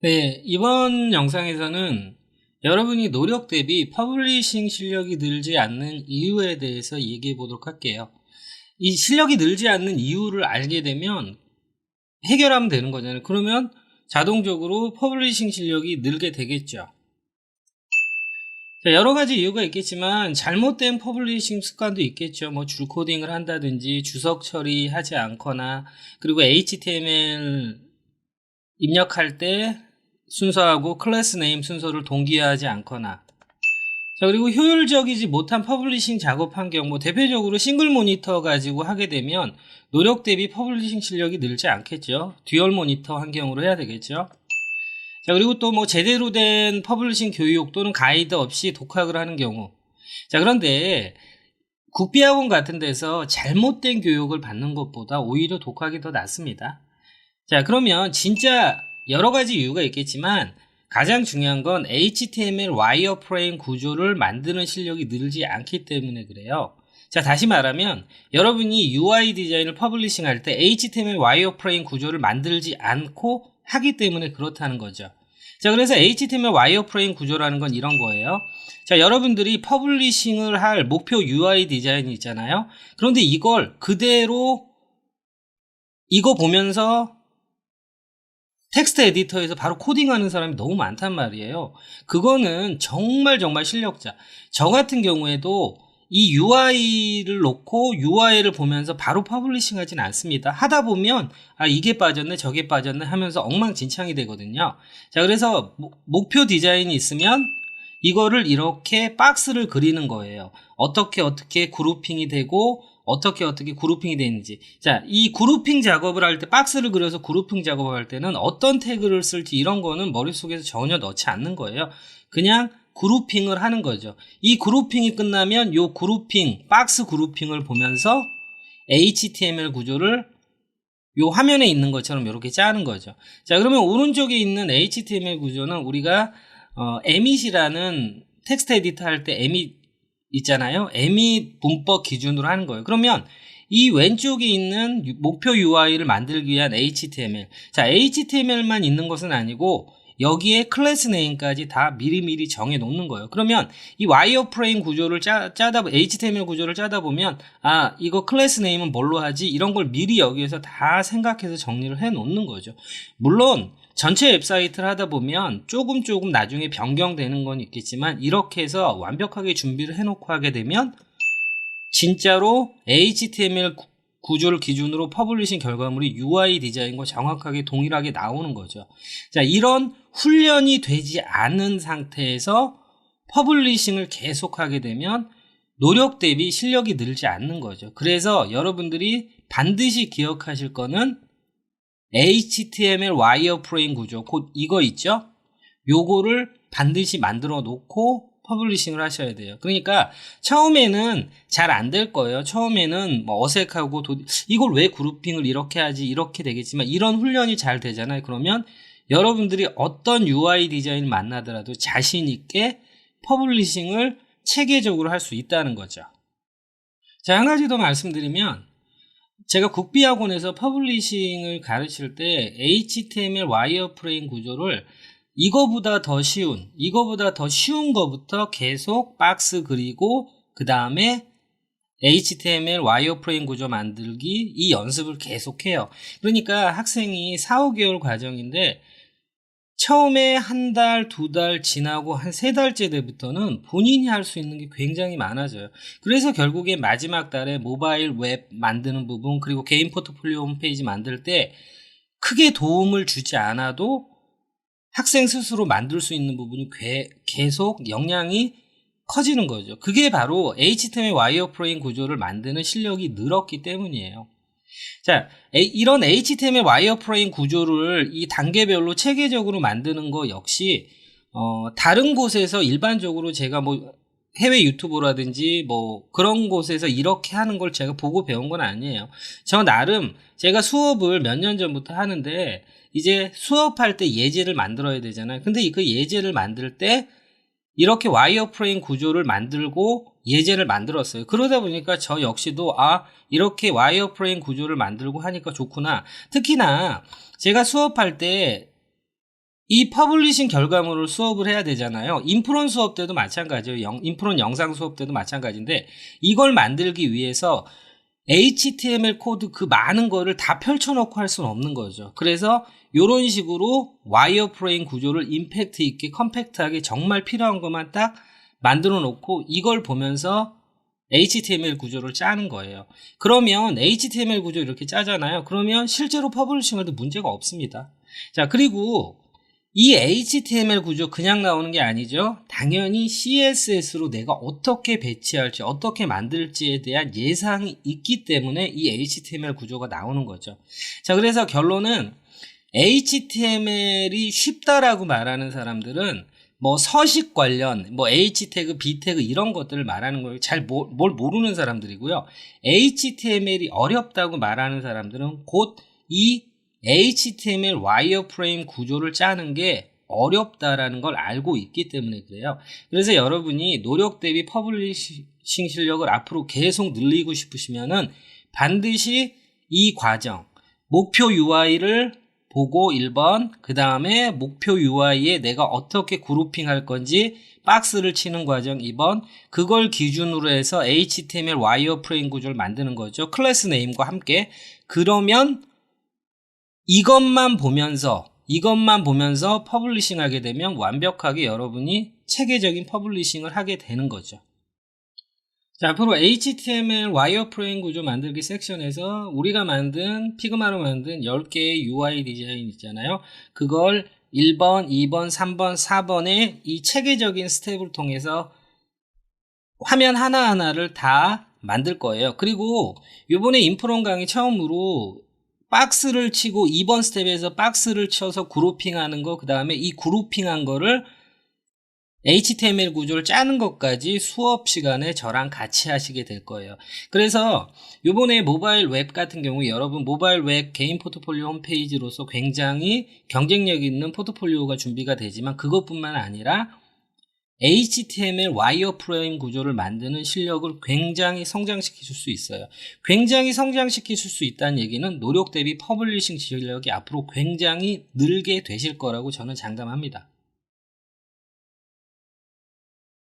네, 이번 영상에서는 여러분이 노력 대비 퍼블리싱 실력이 늘지 않는 이유에 대해서 얘기해 보도록 할게요. 이 실력이 늘지 않는 이유를 알게 되면 해결하면 되는 거잖아요. 그러면 자동적으로 퍼블리싱 실력이 늘게 되겠죠. 자, 여러 가지 이유가 있겠지만 잘못된 퍼블리싱 습관도 있겠죠. 뭐 줄코딩을 한다든지 주석 처리하지 않거나, 그리고 HTML 입력할 때 순서하고 클래스 네임 순서를 동기화하지 않거나, 자, 그리고 효율적이지 못한 퍼블리싱 작업 환경, 뭐 대표적으로 싱글 모니터 가지고 하게 되면 노력 대비 퍼블리싱 실력이 늘지 않겠죠. 듀얼 모니터 환경으로 해야 되겠죠. 자, 그리고 또 뭐 제대로 된 퍼블리싱 교육 또는 가이드 없이 독학을 하는 경우. 자, 그런데 국비학원 같은 데서 잘못된 교육을 받는 것보다 오히려 독학이 더 낫습니다. 자, 그러면 진짜 여러 가지 이유가 있겠지만 가장 중요한 건 HTML 와이어프레임 구조를 만드는 실력이 늘지 않기 때문에 그래요. 자, 다시 말하면 여러분이 UI 디자인을 퍼블리싱 할 때 HTML 와이어프레임 구조를 만들지 않고 하기 때문에 그렇다는 거죠. 자, 그래서 HTML 와이어프레임 구조라는 건 이런 거예요. 자, 여러분들이 퍼블리싱을 할 목표 UI 디자인이 있잖아요. 그런데 이걸 그대로 이거 보면서 텍스트 에디터에서 바로 코딩하는 사람이 너무 많단 말이에요. 그거는 정말 실력자. 저 같은 경우에도 이 UI를 놓고 UI를 보면서 바로 퍼블리싱 하진 않습니다. 하다 보면 이게 빠졌네 저게 빠졌네 하면서 엉망진창이 되거든요. 자, 그래서 목표 디자인이 있으면 이거를 이렇게 박스를 그리는 거예요. 어떻게 그룹핑이 되고 어떻게 그룹핑이 되는지. 자, 이 그룹핑 작업을 할 때, 박스를 그려서 그룹핑 작업을 할 때는 어떤 태그를 쓸지 이런 거는 머릿속에서 전혀 넣지 않는 거예요. 그냥 그룹핑을 하는 거죠. 이 그룹핑이 끝나면 요 그룹핑, 박스 그룹핑을 보면서 HTML 구조를 요 화면에 있는 것처럼 이렇게 짜는 거죠. 자, 그러면 오른쪽에 있는 HTML 구조는 우리가 emit이라는 텍스트 에디터 할 때 emit 있잖아요. emit 문법 기준으로 하는 거예요. 그러면 이 왼쪽에 있는 목표 UI를 만들기 위한 HTML. 자, HTML만 있는 것은 아니고 여기에 클래스 네임까지 다 미리미리 정해 놓는 거예요. 그러면 이 와이어프레임 구조를 HTML 구조를 짜다 보면 이거 클래스 네임은 뭘로 하지? 이런 걸 미리 여기에서 다 생각해서 정리를 해 놓는 거죠. 물론 전체 웹사이트를 하다 보면 조금 나중에 변경되는 건 있겠지만 이렇게 해서 완벽하게 준비를 해놓고 하게 되면 진짜로 HTML 구조를 기준으로 퍼블리싱 결과물이 UI 디자인과 정확하게 동일하게 나오는 거죠. 자, 이런 훈련이 되지 않은 상태에서 퍼블리싱을 계속하게 되면 노력 대비 실력이 늘지 않는 거죠. 그래서 여러분들이 반드시 기억하실 거는 HTML 와이어프레임 구조, 곧 이거 있죠? 요거를 반드시 만들어 놓고 퍼블리싱을 하셔야 돼요. 그러니까 처음에는 잘 안 될 거예요. 처음에는 뭐 어색하고 이걸 왜 그룹핑을 이렇게 하지 이렇게 되겠지만 이런 훈련이 잘 되잖아요. 그러면 여러분들이 어떤 UI 디자인을 만나더라도 자신 있게 퍼블리싱을 체계적으로 할 수 있다는 거죠. 자, 한 가지 더 말씀드리면 제가 국비학원에서 퍼블리싱을 가르칠 때 HTML 와이어프레임 구조를 이거보다 더 쉬운 거부터 계속 박스 그리고 그 다음에 HTML 와이어프레임 구조 만들기 이 연습을 계속해요. 그러니까 학생이 4-5개월 과정인데 처음에 한 달, 2달 지나고 한 3달째 때부터는 본인이 할 수 있는 게 굉장히 많아져요. 그래서 결국에 마지막 달에 모바일 웹 만드는 부분 그리고 개인 포트폴리오 홈페이지 만들 때 크게 도움을 주지 않아도 학생 스스로 만들 수 있는 부분이 계속 역량이 커지는 거죠. 그게 바로 HTML 와이어프레임 구조를 만드는 실력이 늘었기 때문이에요. 자, 이런 HTML 와이어프레임 구조를 이 단계별로 체계적으로 만드는 거 역시 다른 곳에서 일반적으로 제가 뭐 해외 유튜브라든지 뭐 그런 곳에서 이렇게 하는 걸 제가 보고 배운 건 아니에요. 저 나름 제가 수업을 몇 년 전부터 하는데 이제 수업할 때 예제를 만들어야 되잖아요. 근데 그 예제를 만들 때 이렇게 와이어프레임 구조를 만들고 예제를 만들었어요. 그러다 보니까 저 역시도 이렇게 와이어프레임 구조를 만들고 하니까 좋구나. 특히나 제가 수업할 때 이 퍼블리싱 결과물을 수업을 해야 되잖아요. 인프론 수업 때도 마찬가지예요. 인프론 영상 수업 때도 마찬가지인데 이걸 만들기 위해서 HTML 코드 그 많은 거를 다 펼쳐놓고 할 수는 없는 거죠. 그래서 이런 식으로 와이어프레임 구조를 임팩트 있게 컴팩트하게 정말 필요한 것만 딱 만들어 놓고 이걸 보면서 HTML 구조를 짜는 거예요. 그러면 HTML 구조 이렇게 짜잖아요. 그러면 실제로 퍼블리싱 할때 문제가 없습니다. 자, 그리고 이 HTML 구조 그냥 나오는 게 아니죠. 당연히 CSS로 내가 어떻게 배치할지 어떻게 만들지에 대한 예상이 있기 때문에 이 HTML 구조가 나오는 거죠. 자, 그래서 결론은 HTML이 쉽다라고 말하는 사람들은 뭐 서식 관련, 뭐 H 태그, B 태그 이런 것들을 말하는 걸 잘 뭘 모르는 사람들이고요. HTML이 어렵다고 말하는 사람들은 곧 이 HTML 와이어프레임 구조를 짜는 게 어렵다라는 걸 알고 있기 때문에 그래요. 그래서 여러분이 노력 대비 퍼블리싱 실력을 앞으로 계속 늘리고 싶으시면은 반드시 이 과정, 목표 UI를 보고 1번, 그 다음에 목표 UI에 내가 어떻게 그룹핑 할 건지 박스를 치는 과정 2번, 그걸 기준으로 해서 HTML 와이어프레임 구조를 만드는 거죠. 클래스 네임과 함께. 그러면 이것만 보면서 퍼블리싱 하게 되면 완벽하게 여러분이 체계적인 퍼블리싱을 하게 되는 거죠. 자, 앞으로 HTML 와이어프레임 구조 만들기 섹션에서 우리가 만든 피그마로 만든 10개의 UI 디자인 있잖아요. 그걸 1번, 2번, 3번, 4번의 이 체계적인 스텝을 통해서 화면 하나하나를 다 만들 거예요. 그리고 요번에 인프론 강의 처음으로 박스를 치고 2번 스텝에서 박스를 쳐서 그룹핑하는 거, 그 다음에 이 그룹핑한 거를 HTML 구조를 짜는 것까지 수업 시간에 저랑 같이 하시게 될 거예요. 그래서 요번에 모바일 웹 같은 경우 여러분 모바일 웹 개인 포트폴리오 홈페이지로서 굉장히 경쟁력 있는 포트폴리오가 준비가 되지만 그것뿐만 아니라 HTML 와이어프레임 구조를 만드는 실력을 굉장히 성장시키실 수 있어요. 굉장히 성장시키실 수 있다는 얘기는 노력 대비 퍼블리싱 실력이 앞으로 굉장히 늘게 되실 거라고 저는 장담합니다.